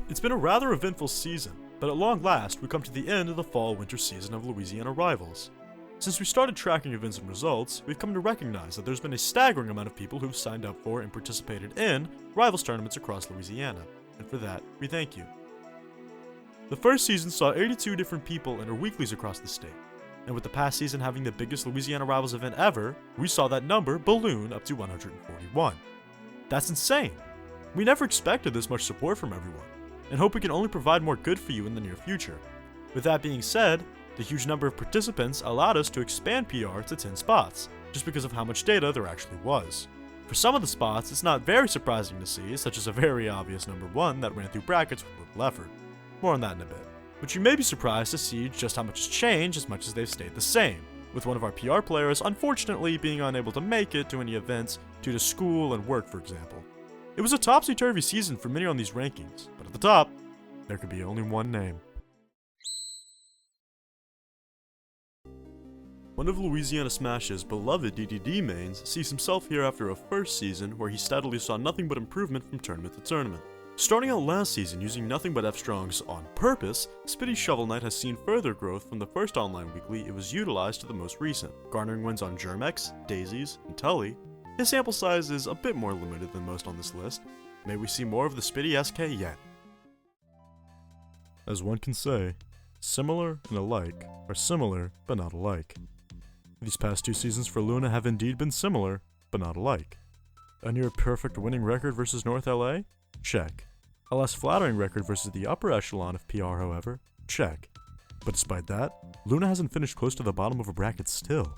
It's been a rather eventful season, but at long last we come to the end of the fall-winter season of Louisiana Rivals. Since we started tracking events and results, we've come to recognize that there's been a staggering amount of people who've signed up for and participated in Rivals tournaments across Louisiana, and for that, we thank you. The first season saw 82 different people enter weeklies across the state, and with the past season having the biggest Louisiana Rivals event ever, we saw that number balloon up to 141. That's insane! We never expected this much support from everyone, and hope we can only provide more good for you in the near future. With that being said, the huge number of participants allowed us to expand PR to 10 spots, just because of how much data there actually was. For some of the spots, it's not very surprising to see, such as a very obvious number 1 that ran through brackets with little effort. More on that in a bit. But you may be surprised to see just how much has changed as much as they've stayed the same, with one of our PR players unfortunately being unable to make it to any events due to school and work, for example. It was a topsy-turvy season for many on these rankings, but at the top, there could be only one name. One of Louisiana Smash's beloved DDD mains sees himself here after a first season where he steadily saw nothing but improvement from tournament to tournament. Starting out last season using nothing but F-Strongs on purpose, Spitty's Shovel Knight has seen further growth from the first online weekly it was utilized to the most recent, garnering wins on Germex, Daisies, and Tully. His sample size is a bit more limited than most on this list. May we see more of the Spitty SK yet. As one can say, similar and alike are similar but not alike. These past 2 seasons for Luna have indeed been similar, but not alike. A near perfect winning record versus North LA? Check. A less flattering record versus the upper echelon of PR, however? Check. But despite that, Luna hasn't finished close to the bottom of a bracket still.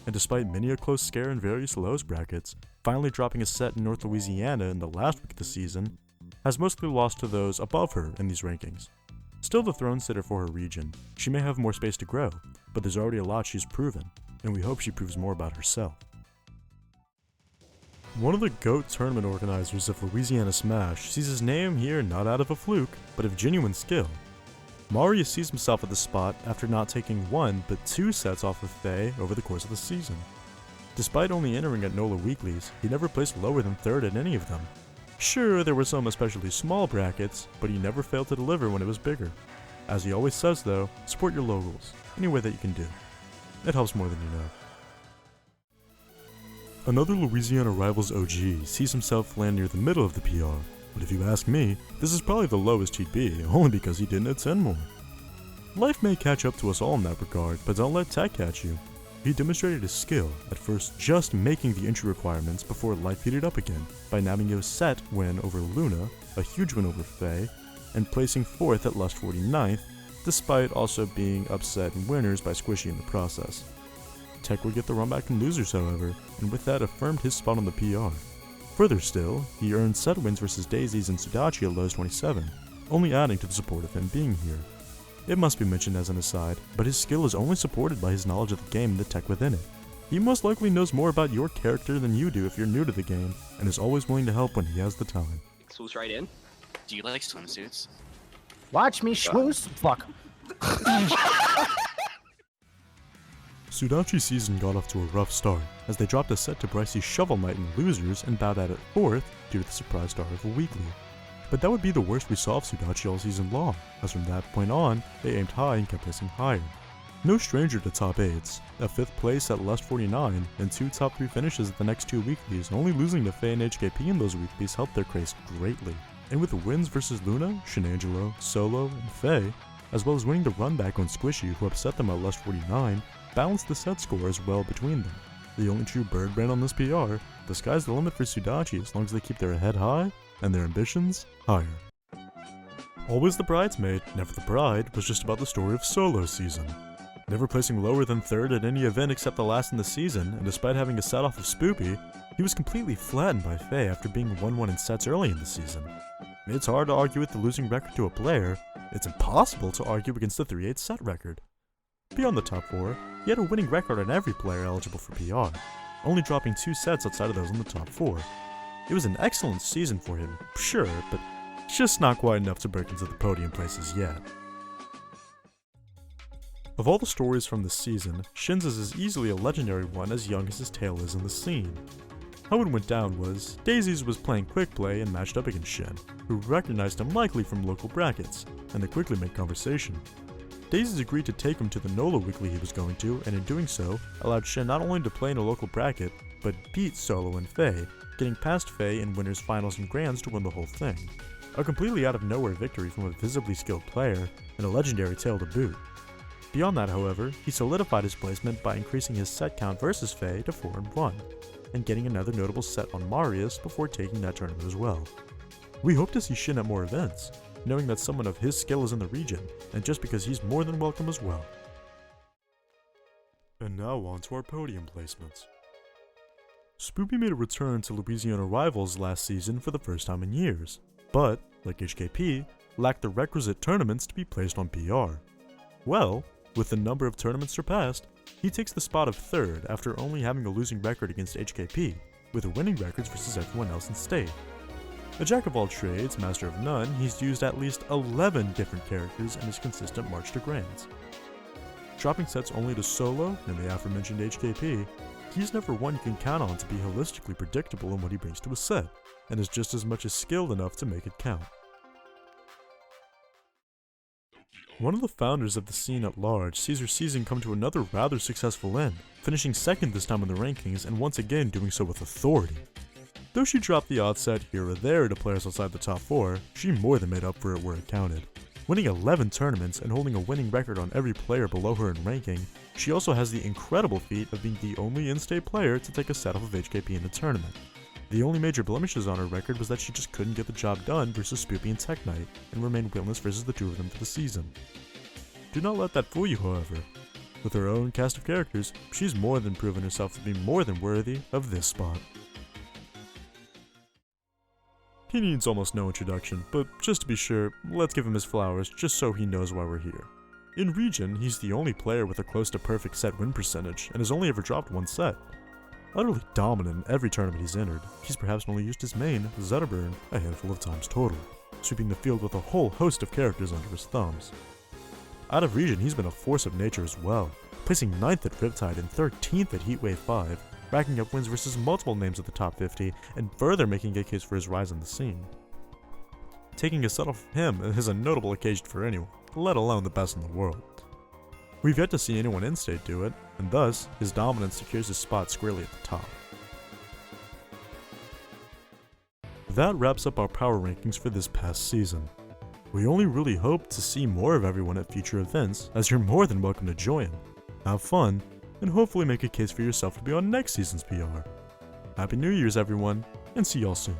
And despite many a close scare in various lows brackets, finally dropping a set in North Louisiana in the last week of the season, has mostly lost to those above her in these rankings. Still the throne sitter for her region, she may have more space to grow, but there's already a lot she's proven, and we hope she proves more about herself. One of the GOAT tournament organizers of Louisiana Smash sees his name here not out of a fluke, but of genuine skill. Marius sees himself at the spot after not taking 1 but 2 sets off of Faye over the course of the season. Despite only entering at NOLA weeklies, he never placed lower than 3rd at any of them. Sure, there were some especially small brackets, but he never failed to deliver when it was bigger. As he always says though, support your locals, any way that you can do. It helps more than you know. Another Louisiana Rivals OG sees himself land near the middle of the PR, but if you ask me, this is probably the lowest he'd be, only because he didn't attend more. Life may catch up to us all in that regard, but don't let Tek catch you. He demonstrated his skill, at first just making the entry requirements before life heated up again, by nabbing a set win over Luna, a huge win over Faye, and placing 4th at Lust 49th, despite also being upset in winners by Squishy in the process. Tek would get the run back in losers however, and with that affirmed his spot on the PR. Further still, he earned set wins versus Daisies and Sudachi at Lows 27, only adding to the support of him being here. It must be mentioned as an aside, but his skill is only supported by his knowledge of the game and the tech within it. He most likely knows more about your character than you do if you're new to the game, and is always willing to help when he has the time. Swoosh right in. Do you like swimsuits? Watch me schwooze. Fuck. Sudachi's season got off to a rough start, as they dropped a set to Bryce's Shovel Knight in losers and bowed out at 4th due to the surprise start of a weekly. But that would be the worst we saw of Sudachi all season long, as from that point on, they aimed high and kept placing higher. No stranger to top 8s, a 5th place at Lust 49, and 2 top 3 finishes at the next 2 weeklies, only losing to Faye and HKP in those weeklies helped their craze greatly. And with wins versus Luna, Shenangelo, Solo, and Faye, as well as winning the run back on Squishy who upset them at Lust 49, balanced the set score as well between them. The only true bird brand on this PR, the sky's the limit for Sudachi as long as they keep their head high, and their ambitions higher. Always the bridesmaid, never the bride, was just about the story of Solo season. Never placing lower than 3rd at any event except the last in the season, and despite having a set off of Spoopy, he was completely flattened by Faye after being 1-1 in sets early in the season. It's hard to argue with the losing record to a player, it's impossible to argue against the 3-8 set record. Beyond the top 4, he had a winning record on every player eligible for PR, only dropping 2 sets outside of those in the top 4. It was an excellent season for him, sure, but just not quite enough to break into the podium places yet. Of all the stories from this season, Shin's is as easily a legendary one as young as his tale is in the scene. How it went down was, Daisies was playing quick play and matched up against Shen, who recognized him likely from local brackets, and they quickly made conversation. Daisies agreed to take him to the NOLA weekly he was going to, and in doing so, allowed Shen not only to play in a local bracket, but beat Solo and Faye, getting past Faye in winners, finals, and grands to win the whole thing. A completely out of nowhere victory from a visibly skilled player, and a legendary tale to boot. Beyond that, however, he solidified his placement by increasing his set count versus Faye to 4-1, and getting another notable set on Marius before taking that tournament as well. We hope to see Shen at more events, knowing that someone of his skill is in the region, and just because he's more than welcome as well. And now on to our podium placements. Spoopy made a return to Louisiana Rivals last season for the first time in years, but, like HKP, lacked the requisite tournaments to be placed on PR. Well, with the number of tournaments surpassed, he takes the spot of 3rd after only having a losing record against HKP, with winning records versus everyone else in state. A jack of all trades, master of none, he's used at least 11 different characters in his consistent march to grands. Dropping sets only to Solo and the aforementioned HKP, he's never one you can count on to be holistically predictable in what he brings to a set, and is just as much as skilled enough to make it count. One of the founders of the scene at large sees her season come to another rather successful end, finishing 2nd this time in the rankings and once again doing so with authority. Though she dropped the odd set here or there to players outside the top 4, she more than made up for it where it counted. Winning 11 tournaments and holding a winning record on every player below her in ranking, she also has the incredible feat of being the only in-state player to take a set off of HKP in a tournament. The only major blemishes on her record was that she just couldn't get the job done versus Spoopy and TekKnite, and remained winless versus the two of them for the season. Do not let that fool you, however. With her own cast of characters, she's more than proven herself to be more than worthy of this spot. He needs almost no introduction, but just to be sure, let's give him his flowers just so he knows why we're here. In region, he's the only player with a close to perfect set win percentage, and has only ever dropped one set. Utterly dominant in every tournament he's entered, he's perhaps only used his main, Zetterburn, a handful of times total, sweeping the field with a whole host of characters under his thumbs. Out of region, he's been a force of nature as well, placing 9th at Riptide and 13th at Heatwave 5, racking up wins versus multiple names at the top 50, and further making a case for his rise in the scene. Taking a set off him is a notable occasion for anyone, let alone the best in the world. We've yet to see anyone in-state do it, and thus, his dominance secures his spot squarely at the top. That wraps up our power rankings for this past season. We only really hope to see more of everyone at future events, as you're more than welcome to join. Have fun, and hopefully make a case for yourself to be on next season's PR. Happy New Year's everyone, and see y'all soon.